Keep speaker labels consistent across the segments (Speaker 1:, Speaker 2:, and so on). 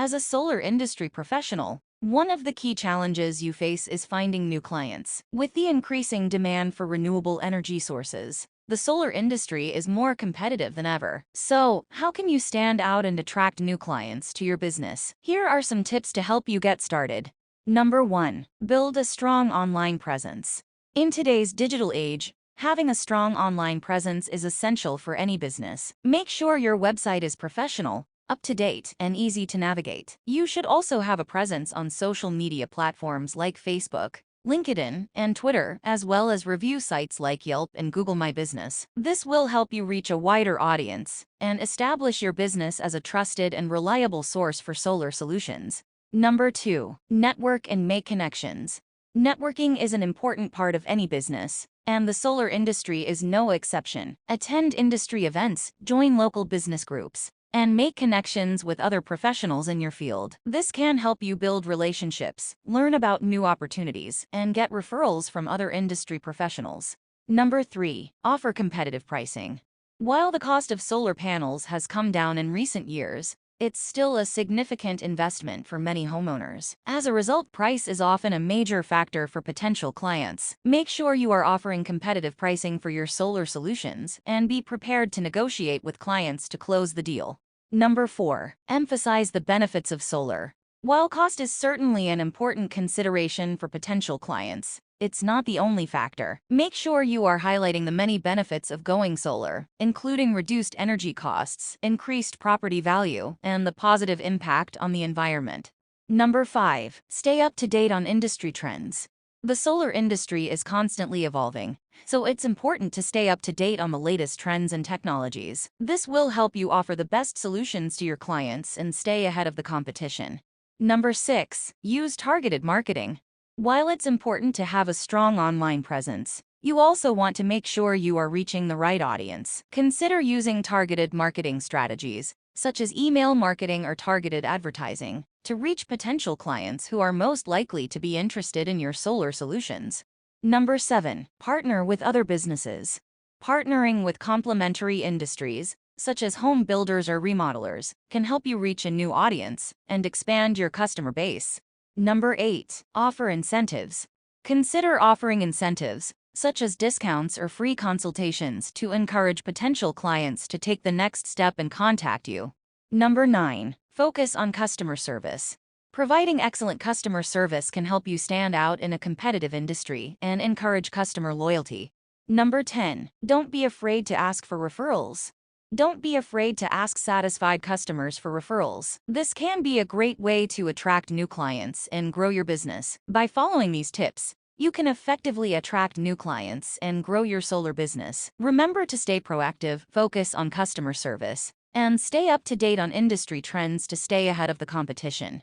Speaker 1: As a solar industry professional, one of the key challenges you face is finding new clients. With the increasing demand for renewable energy sources, the solar industry is more competitive than ever. So, how can you stand out and attract new clients to your business? Here are some tips to help you get started. Number 1. Build a strong online presence. In today's digital age, having a strong online presence is essential for any business. Make sure your website is professional, up-to-date, and easy to navigate. You should also have a presence on social media platforms like Facebook, LinkedIn, and Twitter, as well as review sites like Yelp and Google My Business. This will help you reach a wider audience and establish your business as a trusted and reliable source for solar solutions. Number 2. Network and make connections. Networking is an important part of any business, and the solar industry is no exception. Attend industry events, join local business groups, and make connections with other professionals in your field. This can help you build relationships, learn about new opportunities, and get referrals from other industry professionals. Number 3. Offer competitive pricing. While the cost of solar panels has come down in recent years, it's still a significant investment for many homeowners. As a result, price is often a major factor for potential clients. Make sure you are offering competitive pricing for your solar solutions and be prepared to negotiate with clients to close the deal. Number 4. Emphasize the benefits of solar. While cost is certainly an important consideration for potential clients, it's not the only factor. Make sure you are highlighting the many benefits of going solar, including reduced energy costs, increased property value, and the positive impact on the environment. Number 5. Stay up to date on industry trends. The solar industry is constantly evolving, so it's important to stay up to date on the latest trends and technologies. This will help you offer the best solutions to your clients and stay ahead of the competition. Number 6. Use targeted marketing. While it's important to have a strong online presence, you also want to make sure you are reaching the right audience. Consider using targeted marketing strategies, such as email marketing or targeted advertising, to reach potential clients who are most likely to be interested in your solar solutions. Number 7. Partner with other businesses. Partnering with complementary industries, such as home builders or remodelers, can help you reach a new audience and expand your customer base. Number 8. Offer incentives. Consider offering incentives, such as discounts or free consultations, to encourage potential clients to take the next step and contact you. Number 9. Focus on customer service. Providing excellent customer service can help you stand out in a competitive industry and encourage customer loyalty. Number 10. Don't be afraid to ask for referrals. Don't be afraid to ask satisfied customers for referrals. This can be a great way to attract new clients and grow your business. By following these tips, you can effectively attract new clients and grow your solar business. Remember to stay proactive, focus on customer service, and stay up to date on industry trends to stay ahead of the competition.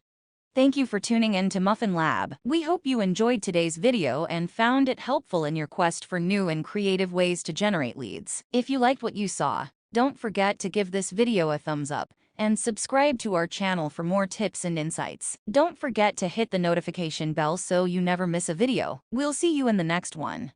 Speaker 1: Thank you for tuning in to Muffin Lab. We hope you enjoyed today's video and found it helpful in your quest for new and creative ways to generate leads. If you liked what you saw, don't forget to give this video a thumbs up and subscribe to our channel for more tips and insights. Don't forget to hit the notification bell so you never miss a video. We'll see you in the next one.